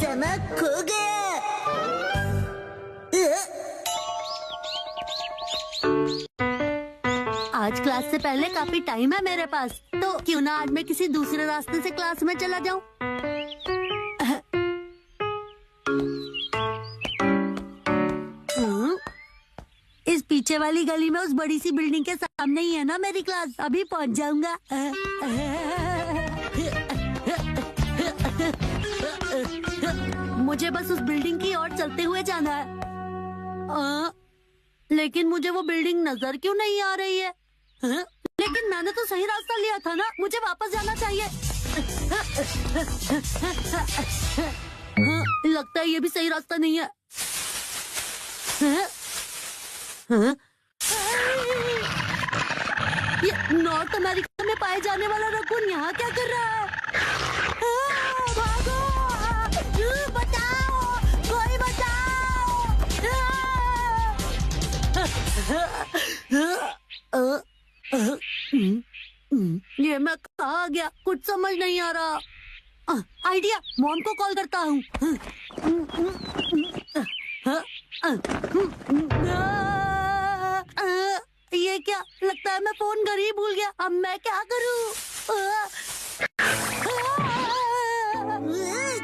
Kazama खो गया। आज क्लास से पहले काफी टाइम है मेरे पास, तो क्यों ना आज मैं किसी दूसरे रास्ते से क्लास में चला जाऊं। इस पीछे वाली गली में उस बड़ी सी बिल्डिंग के सामने ही है ना मेरी क्लास, अभी पहुंच जाऊंगा। मुझे बस उस बिल्डिंग की ओर चलते हुए जाना है। लेकिन मुझे वो बिल्डिंग नजर क्यों नहीं आ रही है? लेकिन मैंने तो सही रास्ता लिया था ना, मुझे वापस जाना चाहिए। लगता है ये भी सही रास्ता नहीं है। ये नॉर्थ अमेरिका में पाए जाने वाला रकून यहाँ क्या कर रहा है? भागो! बचाओ! कोई बचाओ! ये मैं कहाँ गया, कुछ समझ नहीं आ रहा। आइडिया, मॉम को कॉल करता हूँ। ये क्या, लगता है मैं फोन घर ही भूल गया। अब मैं क्या करूँ?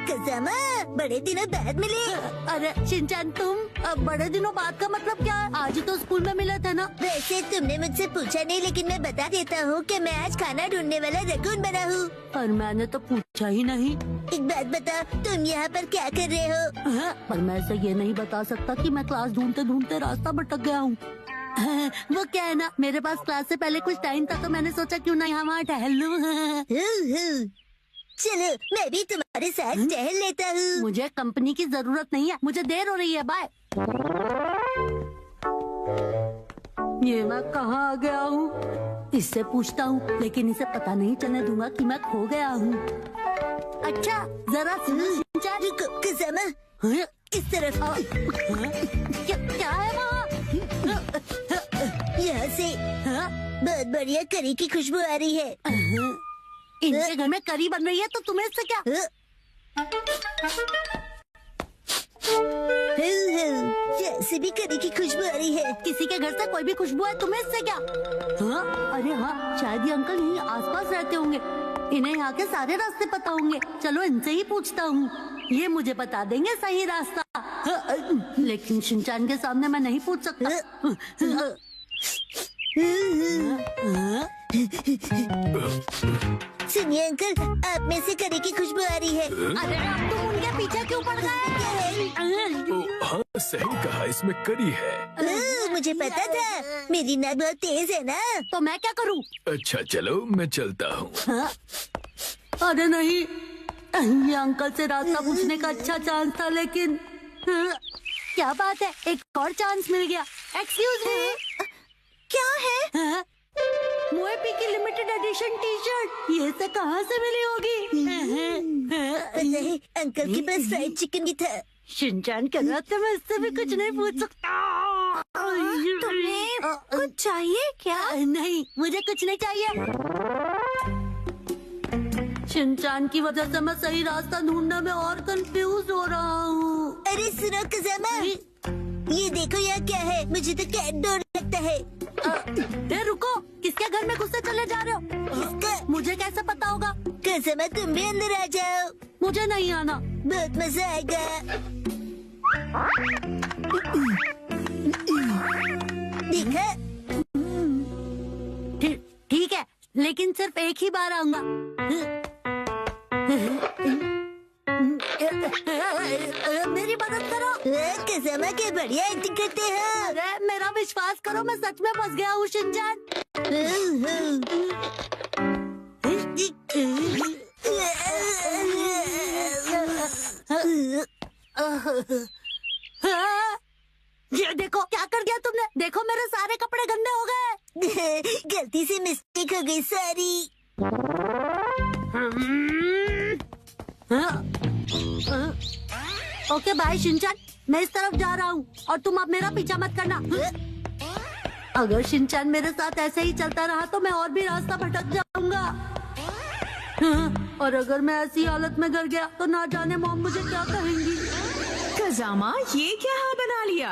कज़ामा, बड़े दिनों बाद मिले। अरे शिनचैन, तुम बड़े दिनों बाद का मतलब क्या है? आज ही तो स्कूल में मिले थे ना। वैसे तुमने मुझसे पूछा नहीं, लेकिन मैं बता देता हूँ कि मैं आज खाना ढूंढने वाला रकून बना हूँ। पर मैंने तो पूछा ही नहीं। एक बात बता, तुम यहाँ पर क्या कर रहे हो? पर मैं ऐसे ये नहीं बता सकता कि मैं क्लास ढूंढते ढूंढते रास्ता भटक गया हूँ। वो क्या है ना, मेरे पास क्लास से पहले कुछ टाइम था, तो मैंने सोचा क्यों ना यहाँ वहाँ टहल लूं। चलो, मैं भी तुम्हारे साथ टहल लेता हूँ। मुझे कंपनी की जरूरत नहीं है, मुझे देर हो रही है। बाय। ये मैं कहाँ आ गया हूँ? इससे पूछता हूँ, लेकिन इसे पता नहीं चलने दूंगा कि मैं खो गया हूँ। अच्छा, जरा सुनो शिनचैन। रुको कज़ामा, इस तरफ आओ। क्या है वहाँ? यहाँ से बहुत बढ़िया करी की खुशबू आ रही है। इनके घर में करी बन रही है, तो तुम्हें इससे क्या? जैसे भी करी की खुशबू आ रही है। किसी के घर से कोई भी खुशबू है, तुम्हें इससे क्या? अरे हाँ, शायद ये अंकल यहीं आसपास रहते होंगे। इन्हें यहाँ के सारे रास्ते पता होंगे। चलो इनसे ही पूछता हूँ, ये मुझे बता देंगे सही रास्ता। लेकिन शिनचैन के सामने मैं नहीं पूछ सकता। सुनिए अंकल, आप में से करी की खुशबू आ रही है। अरे अब तुम उनके पीछे क्यों पड़ गए? हाँ, सही कहा, इसमें करी है। मुझे पता था, मेरी नाक बहुत तेज है ना। तो मैं क्या करूँ? अच्छा चलो, मैं चलता हूँ। अरे नहीं, ये अंकल से रास्ता पूछने का अच्छा चांस था, लेकिन क्या बात है, एक और चांस मिल गया। एक्सक्यूज मी, क्या है? मोएपी की लिमिटेड एडिशन टी शर्ट, ये से कहाँ से मिली होगी? नहीं, अंकल के पास फ्राइड चिकन भी था। शिनचैन कह रहा था मैं इससे भी कुछ नहीं पूछ सकता। तुम्हें कुछ चाहिए क्या? नहीं, मुझे कुछ नहीं चाहिए। शिनचैन की वजह से मैं सही रास्ता ढूंढने में और कंफ्यूज हो रहा हूँ। अरे सुनो कज़ामा, ये देखो यहाँ क्या है। मुझे तो कैट डोर लगता है। रुको, किसके घर में घुसते चले जा रहे हो? किसका? मुझे कैसे पता होगा? कज़ामा, तुम भी अंदर आ जाओ, मुझे नहीं आना। बहुत मजा आएगा। देखा? ठीक है, लेकिन सिर्फ एक ही बार आऊंगा। मेरी मदद करो। कज़ामा, क्या बढ़िया एक्टिंग करते हो। अरे मेरा विश्वास करो, मैं सच में फंस गया हूँ शिनचैन। ये देखो क्या कर दिया तुमने। देखो मेरे सारे कपड़े गंदे हो गए। गलती से मिस्टेक हो गई, सॉरी। ओके बाय शिनचैन, मैं इस तरफ जा रहा हूँ और तुम अब मेरा पीछा मत करना। अगर शिनचैन मेरे साथ ऐसे ही चलता रहा तो मैं और भी रास्ता भटक जाऊंगा। और अगर मैं ऐसी हालत में घर गया तो ना जाने मॉम मुझे क्या कहेंगी। खजामा, ये क्या हाल बना लिया?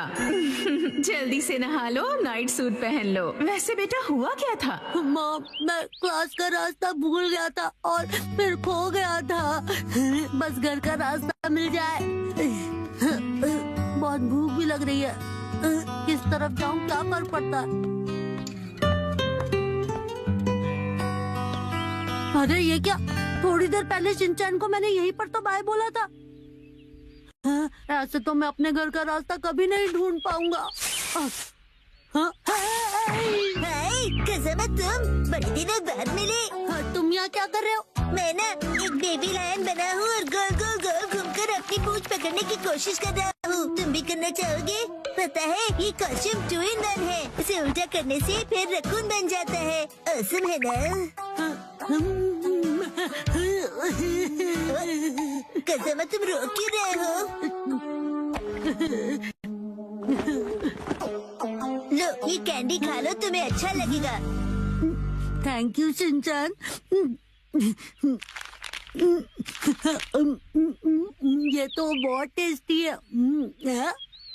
जल्दी से नहा लो, नाइट सूट पहन लो। वैसे बेटा हुआ क्या था? मॉम, मैं क्लास का रास्ता भूल गया था और फिर खो गया था। बस घर का रास्ता मिल जाए। बहुत भूख भी लग रही है। किस तरफ जाऊं, क्या फर्क पड़ता है? अरे ये क्या, थोड़ी देर पहले शिनचैन को मैंने यहीं पर तो बाय बोला था। ऐसे तो मैं अपने घर का रास्ता कभी नहीं ढूंढ पाऊंगा। कज़ामा, तुम बड़े दिनों बाद मिले। तुम यहाँ क्या कर रहे हो? मैं ना एक बेबी लायन बना हूँ और गोल गोल गोल घूमकर अपनी पूंछ पकड़ने की कोशिश कर रहा हूँ। तुम भी करना चाहोगे? पता है, ये कॉस्ट्यूम 2 in 1 है। इसे उल्टा करने से फिर रकून बन जाता है। औसम है ना? कज़ामा, तुम रो क्यों रहे हो? लो, ये कैंडी खा लो, तुम्हें अच्छा लगेगा। Thank you Shinchan. ये तो बहुत टेस्टी है।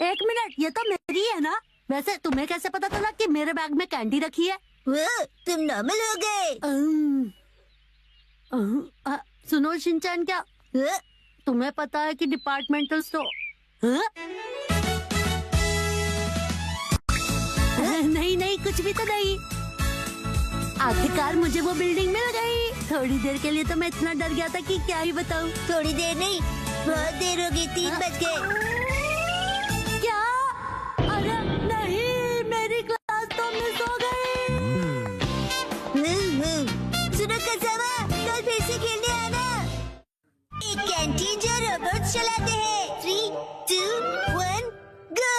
एक मिनट, ये तो मेरी है ना? वैसे तुम्हें कैसे पता चला कि मेरे बैग में कैंडी रखी है? वो, तुम नॉर्मल हो गए। सुनो शिनचैन, क्या तुम्हें पता है कि डिपार्टमेंटल स्टोर? नहीं नहीं, कुछ भी तो नहीं। आखिरकार मुझे वो बिल्डिंग मिल गई। थोड़ी देर के लिए तो मैं इतना डर गया था कि क्या ही बताऊं। थोड़ी देर नहीं, बहुत देर हो गई। 3 बज गए। क्या? अरे नहीं, मेरी क्लास तो मिस हो गई। सुनो कज़ामा, कल फिर से खेलने आना। एक कैंटीन जो रोबोट चलाते हैं। 3, 2, 1, गो।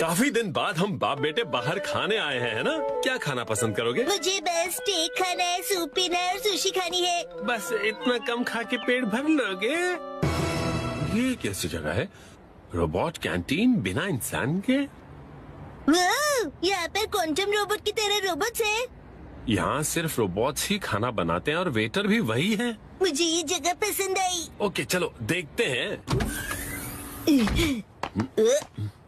काफी दिन बाद हम बाप बेटे बाहर खाने आए हैं, है ना? क्या खाना पसंद करोगे? मुझे बस स्टेक खाना है, सूप पीना है और सुशी खानी है। बस इतना कम खा के पेट भर लोगे? ये कैसी जगह है? रोबोट कैंटीन बिना इंसान के? वाह, यहाँ पर क्वांटम रोबोट की तरह रोबोट्स हैं। यहाँ सिर्फ रोबोट्स ही खाना बनाते हैं और वेटर भी वही है। मुझे ये जगह पसंद आई। ओके, चलो देखते हैं।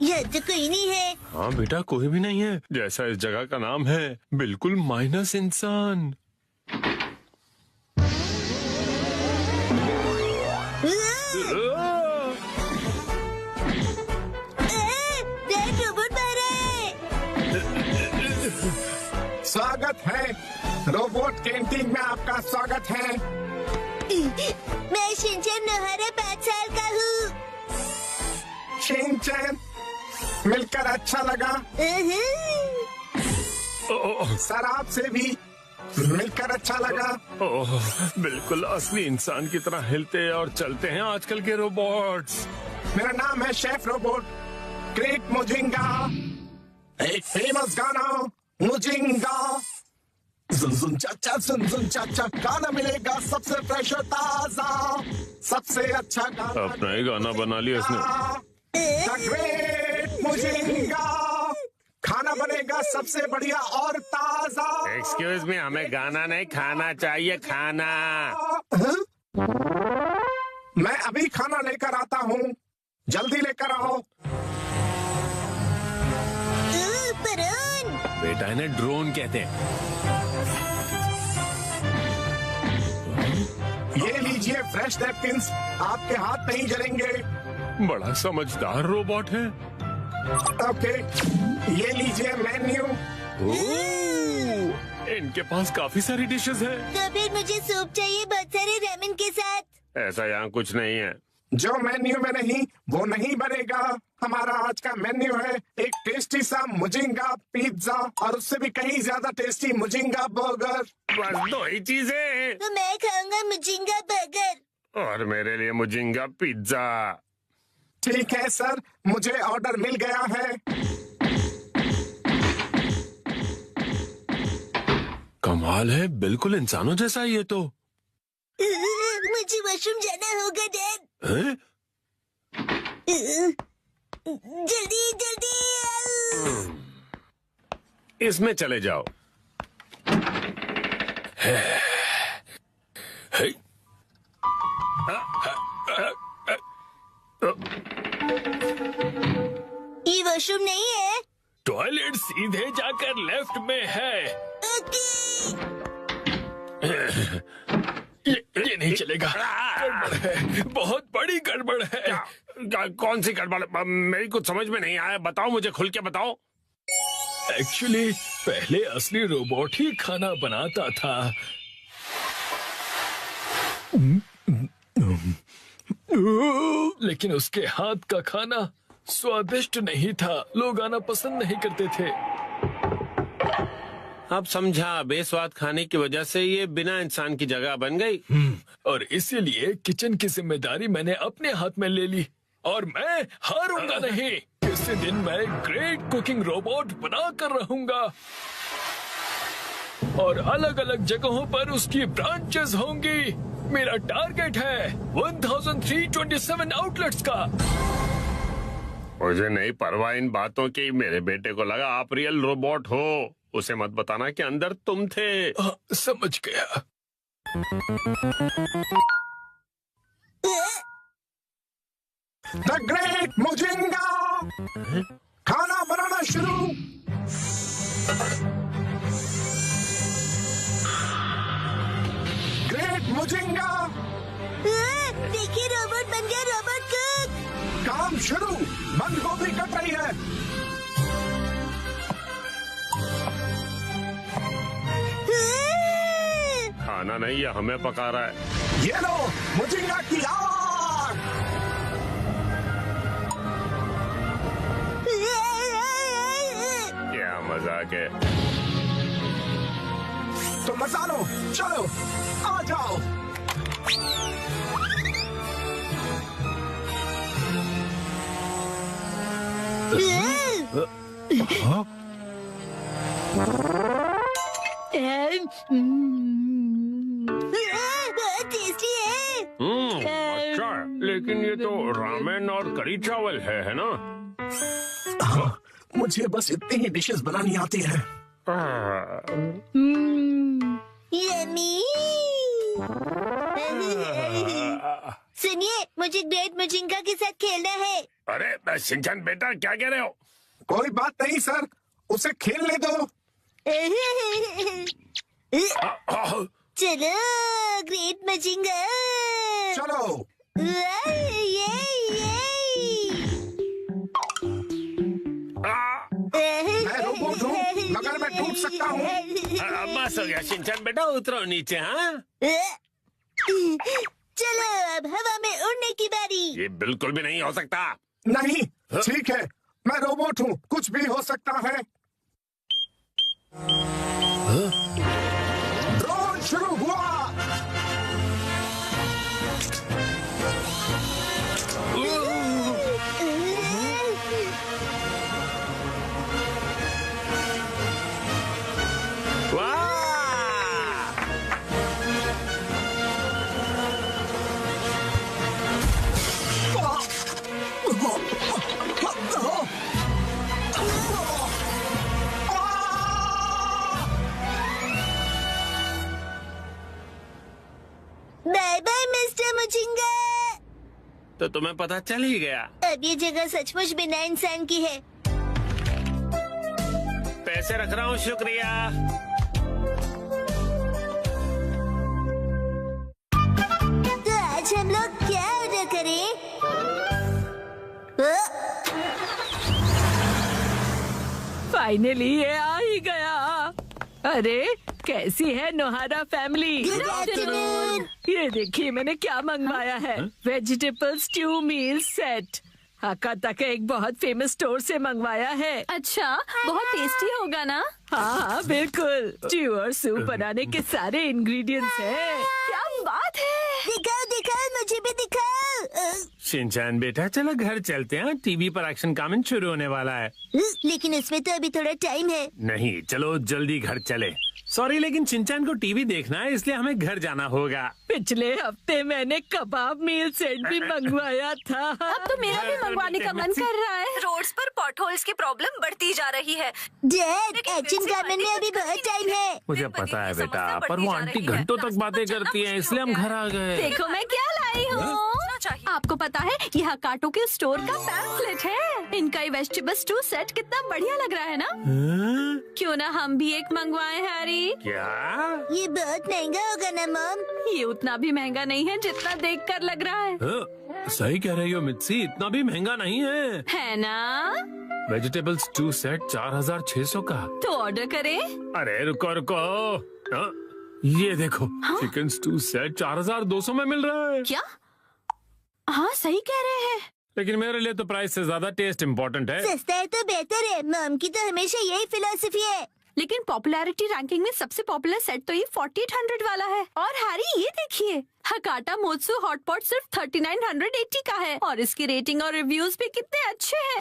यहाँ तो कोई नहीं है। हाँ बेटा, कोई भी नहीं है। जैसा इस जगह का नाम है, बिल्कुल माइनस इंसान। रोबोट बाहर आए। स्वागत है, रोबोट कैंटीन में आपका स्वागत है। मैं शिनचैन नोहारा 5 साल का हूँ। शिनचैन, मिलकर अच्छा लगा। सर, आपसे भी मिलकर अच्छा लगा। ओह, बिल्कुल असली इंसान की तरह हिलते और चलते हैं आजकल के रोबोट्स। मेरा नाम है शेफ रोबोट ग्रेट मुजिंगा। एक फेमस गाना मुजिंगा। सुन सुन चाचा, सुन सुन चाचा, गाना मिलेगा सबसे फ्रेश और ताजा, सबसे अच्छा गाना। अपना ही गाना बना लिया इसने। द ग्रेट मुजिंगा, खाना बनेगा सबसे बढ़िया और ताजा। एक्सक्यूज मी, हमें गाना नहीं, खाना चाहिए, खाना। मैं अभी खाना लेकर आता हूँ, जल्दी लेकर आओ। बेटा, इन्हें ड्रोन कहते हैं। ये लीजिए फ्रेश नैपकिंस, आपके हाथ नहीं जलेंगे। बड़ा समझदार रोबोट है। ओके, ये लीजिए मेन्यू। इनके पास काफी सारी डिशेस हैं। तो फिर मुझे सूप चाहिए, बहुत सारे रामेन के साथ। ऐसा यहाँ कुछ नहीं है। जो मेन्यू में नहीं वो नहीं बनेगा। हमारा आज का मेन्यू है एक टेस्टी सा मुजिंगा पिज्जा और उससे भी कहीं ज्यादा टेस्टी मुजिंगा बर्गर। बस 2 ही चीजें। तो मैं खाऊंगा मुजिंगा बर्गर। और मेरे लिए मुजिंगा पिज्जा। ठीक है सर, मुझे ऑर्डर मिल गया है। कमाल है, बिल्कुल इंसानों जैसा ही है तो। मुझे वॉशरूम जाना होगा डैड। हैं? जल्दी जल्दी। इसमें चले जाओ। ये वॉशरूम नहीं है। टॉयलेट सीधे जाकर लेफ्ट में है। ये नहीं चलेगा, गड़बड़ है, बहुत बड़ी गड़बड़ है। कौन सी गड़बड़? मेरी कुछ समझ में नहीं आया, बताओ मुझे, खुल के बताओ। एक्चुअली पहले असली रोबोट ही खाना बनाता था। लेकिन उसके हाथ का खाना स्वादिष्ट नहीं था, लोग आना पसंद नहीं करते थे। अब समझा, बेस्वाद खाने की वजह से ये बिना इंसान की जगह बन गई। और इसीलिए किचन की जिम्मेदारी मैंने अपने हाथ में ले ली और मैं हारूंगा नहीं। किसी दिन मैं ग्रेट कुकिंग रोबोट बना कर रहूंगा और अलग अलग जगहों पर उसकी ब्रांचेस होंगी। मेरा टारगेट है 1327 आउटलेट्स का। मुझे नहीं परवाह इन बातों की। मेरे बेटे को लगा आप रियल रोबोट हो। उसे मत बताना कि अंदर तुम थे। समझ गया। द ग्रेट मुजिंगा खाना बनाना शुरू। ग्रेट मुजिंगा देखिए, रोबोट बन गया, रोबोट कुक। काम शुरू। बंद गोभी कट रही है। खाना नहीं, ये हमें पका रहा है। ये लो मुजिंगा की आग। क्या मजाक है। तो मजा लो, चलो आ जाओ। बहुत टेस्टी है। अच्छा, लेकिन ये तो रामेन और करी चावल है ना? हाँ, मुझे बस इतनी ही डिशेस बनानी आती है। यम्मी। सुनिए, मुझे ग्रेट मुजिंगा के साथ खेलना है। अरे शिनचैन बेटा, क्या कह रहे हो? कोई बात नहीं सर, उसे खेलने दो। चलो ग्रेट मुजिंगा। चलो। मैं रोबोट हूँ, मगर मैं टूट सकता हूँ। बस हो गया शिनचैन बेटा, उतरो नीचे। हाँ, चलो अब हवा में उड़ने की बारी। ये बिल्कुल भी नहीं हो सकता। नहीं, ठीक है, मैं रोबोट हूँ, कुछ भी हो सकता है। ड्रोन शुरू हुआ। Bye bye mister Mujinga. तो तुम्हें पता चल ही गया। अब ये जगह सचमुच बिना इंसान की है। पैसे रख रहा हूँ, शुक्रिया। तो आज हम लोग क्या ऑर्डर करें? फाइनली ये आ ही गया। अरे कैसी है नोहारा फैमिली? Good afternoon. ये देखिए मैंने क्या मंगवाया है। वेजिटेबल स्ट्यू मील सेट। हाकाता के एक बहुत फेमस स्टोर से मंगवाया है। अच्छा, बहुत टेस्टी होगा ना? हाँ बिल्कुल, स्ट्यू और सूप बनाने के सारे इंग्रेडिएंट्स हैं। क्या बात है। दिखाओ दिखाओ, मुझे भी दिखाओ। शिनचैन बेटा, चलो घर चलते हैं, टीवी पर एक्शन कमेंट शुरू होने वाला है। लेकिन इसमें तो अभी थोड़ा टाइम है। नहीं, चलो जल्दी घर चले। सॉरी, लेकिन शिनचैन को टीवी देखना है, इसलिए हमें घर जाना होगा। पिछले हफ्ते मैंने कबाब मील सेट भी मंगवाया था। अब तो मेरा भी मंगवाने का मन कर रहा है। रोड्स पर पॉटहोल्स की प्रॉब्लम बढ़ती जा रही है। डैड, एक्शन गार्मेंट में अभी बहुत टाइम है। मुझे पता है बेटा, पर वो आंटी घंटों तक बातें करती हैं, इसलिए हम घर आ गए। देखो मैं क्या लाया आई हूँ। आपको पता है यह काटो के स्टोर का पैम्फलेट है। इनका ये वेजिटेबल स्टू सेट कितना बढ़िया लग रहा है ना। क्यों ना हम भी एक मंगवाएं हैरी। क्या? ये बहुत महंगा होगा ना मॉम? ये उतना भी महंगा नहीं है जितना देखकर लग रहा है। सही कह रही हो मित्सी, इतना भी महंगा नहीं है ना? वेजिटेबल स्टू सेट 4600 का। तो ऑर्डर करें? अरे रुको रुको, ये देखो चिकन स्टू सेट 4200 में मिल रहा है। क्या? हाँ सही कह रहे हैं। लेकिन मेरे लिए तो प्राइस से ज्यादा टेस्ट इम्पोर्टेंट है। सस्ता है तो बेहतर है। मॉम की तो हमेशा यही फिलॉसफी है। लेकिन पॉपुलैरिटी रैंकिंग में सबसे पॉपुलर सेट तो ये 4800 वाला है। और हैरी ये देखिए, हकाटा मोत्सु हॉटपॉट सिर्फ 3980 का है और इसकी रेटिंग और रिव्यूज भी कितने अच्छे हैं।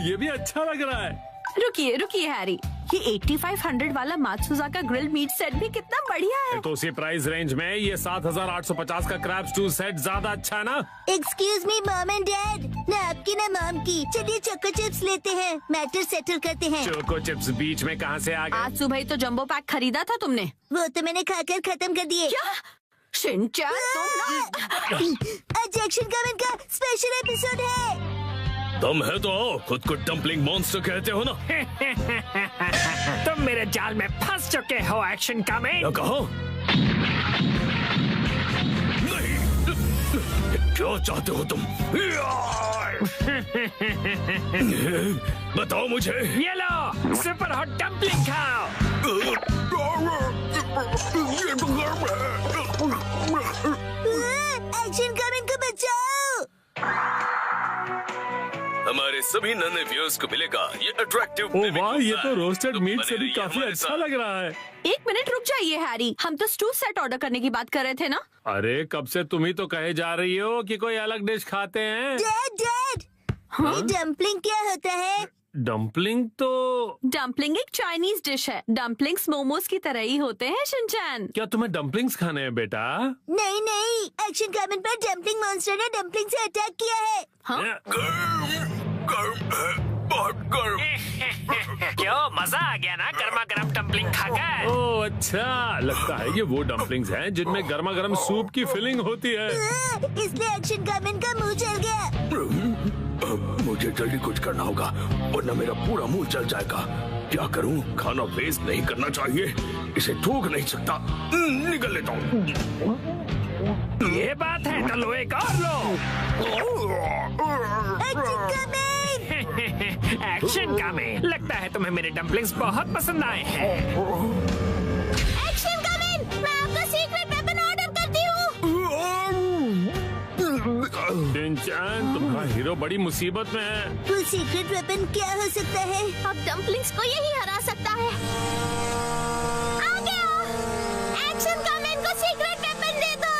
ये भी अच्छा लग रहा है। रुकिए रुकिए हैरी, ये 8500 वाला मात्सुजाका ग्रिल्ड मीट सेट भी कितना बढ़िया है। तो उसी प्राइस रेंज में ये 7850 का क्रैब स्टू सेट ज्यादा अच्छा है ना? Excuse me mom and dad, ना आपकी ना मॉम की। चलिए चोको चिप्स लेते हैं, मैटर सेटल करते हैं। चोको चिप्स बीच में कहाँ से आ गए? आज सुबह ही तो जंबो पैक खरीदा था तुमने। वो तो मैंने खाकर खत्म कर दिए। क्या? शिनचैन आज एक्शन कमेंट का स्पेशल एपिसोड है। तुम है तो आओ, खुद को डम्पलिंग मॉन्स्टर कहते हो ना। तुम मेरे जाल में फंस चुके हो एक्शन कमेंट। क्या कहा? नहीं, क्या चाहते हो तुम? बताओ मुझे। ये लो सुपर हॉट डम्पलिंग खाओ। एक्शन कमेंट को बचाओ। हमारे सभी नन्हे व्यूअर्स को मिलेगा ये अट्रैक्टिव। ओ वाह, ये तो रोस्टेड मीट से भी काफी अच्छा लग रहा है। एक मिनट रुक जाइए हैरी, हम तो स्टू सेट ऑर्डर करने की बात कर रहे थे ना। अरे कब से तुम ही तो कहे जा रही हो कि कोई अलग डिश खाते हैं। डैड डैड, ये डम्पलिंग क्या होता है? डम्पलिंग तो डम्पलिंग एक चाइनीज डिश है। डम्पलिंग्स मोमोज की तरह ही होते हैं शिनचैन। क्या तुम्हें डम्पलिंग्स खाने हैं बेटा? नहीं नहीं, एक्शन कमेंट पर डम्पलिंग मॉन्स्टर ने डम्पलिंग से अटैक किया है। बहुत गर्म। क्यों मजा आ गया ना गर्मा गर्म डम्पलिंग खाकर? ओह अच्छा, लगता है ये वो डम्पलिंग्स हैं जिनमें गर्मा गर्म सूप की फिलिंग होती है। इसलिए एक्शन कमेंट का मुंह जल गया। मुझे जल्दी कुछ करना होगा वरना मेरा पूरा मुंह जल जाएगा। क्या करूं? खाना वेस्ट नहीं करना चाहिए, इसे थूक नहीं सकता। निकल लेता हूँ। ये बात है तो लो एक और लो। एक्शन कमेंट, एक्शन कमेंट, लगता है तुम्हें मेरे डम्पलिंग्स बहुत पसंद आए हैं। एक्शन कमेंट, मैं आपका सीक्रेट वेपन ऑर्डर करती हूँ। शिनचैन, तुम्हारा हीरो बड़ी मुसीबत में है। वो सीक्रेट वेपन क्या हो सकता है? अब डम्पलिंग्स को यही हरा सकता है। आ गया। एक्शन कमेंट को सीक्रेट वेपन दे दो।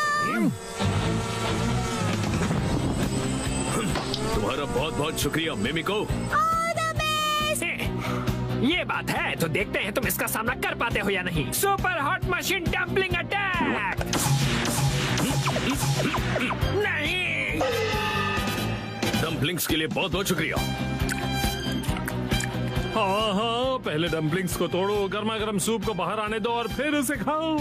तुम्हारा बहुत बहुत शुक्रिया मिमिको। All the best. ये बात है तो देखते हैं तुम इसका सामना कर पाते हो या नहीं। Super hot machine dumpling attack. नहीं, डम्पलिंग्स के लिए बहुत बहुत शुक्रिया। हाँ हाँ, पहले डम्पलिंग्स को तोड़ो, गर्मा गर्म सूप को बाहर आने दो और फिर उसे खाओ।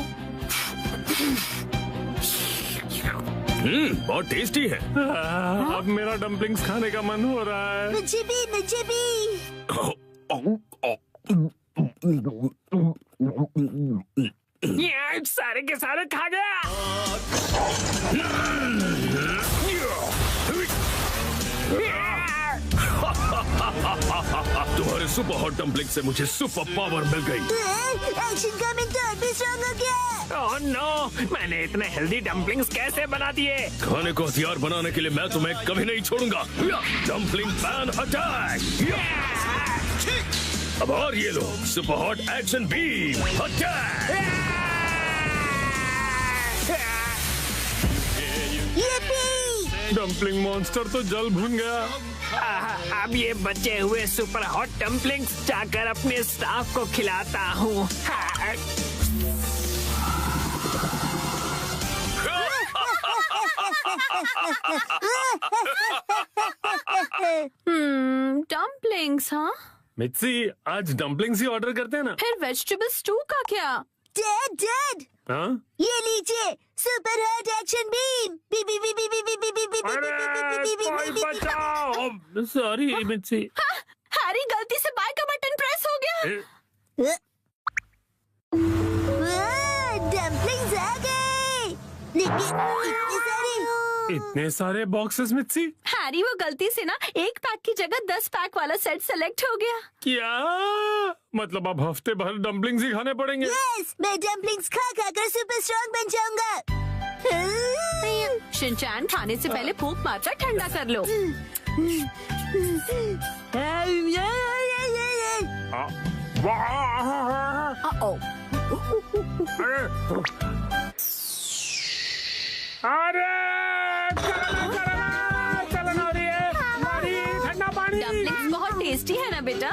बहुत टेस्टी है। अब मेरा डम्पलिंग्स खाने का मन हो रहा है। मुझे भी, मुझे भी। ये सारे के सारे खा गया। तुम्हारे सुपर हॉट डम्पलिंग से मुझे सुपर पावर मिल गई। एक्शन कमेंट तो और भी स्ट्रॉन्ग हो गया। ओह नो, मैंने इतने हेल्दी डम्पलिंग्स कैसे बना दिए? खाने को हथियार बनाने के लिए मैं तुम्हें कभी नहीं छोड़ूंगा। Dumpling pan attack. अब और ये लो super hot action beam attack. Dumpling monster तो जल भुन गया। अब ये बचे हुए सुपर हॉट डम्पलिंग्स जाकर अपने स्टाफ को खिलाता हूँ। डम्पलिंग्स हाँ। मित्सी, आज डम्पलिंग्स ही ऑर्डर करते हैं ना। फिर वेजिटेबल स्टू का क्या? डैड हाँ? ये लीजिए सुपर हॉट एक्शन बीम। बी बी बी बी बी बी बी बी बी अरे कोई बचाओ। सॉरी मिर्ची। हैरी गलती से बाय का बटन प्रेस हो गया। डम्पलिंग्स आ गए। लेकिन इतने सारे बॉक्सेस मिर्ची। हैरी वो गलती से ना एक पैक की जगह 10 पैक वाला सेट सेलेक्ट हो गया। क्या मतलब अब हफ्ते भर डम्पलिंग्स ही खाने पड़ेंगे? यस, मैं डम्पलिंग्स खा खा कर सुपर स्ट्रॉन्ग बन जाऊंगा। शिनचैन खाने से पहले फूंक मारकर ठंडा कर लो। अरे चलना हो रही है। ठंडा पानी। डम्पलिंग्स बहुत टेस्टी है ना बेटा?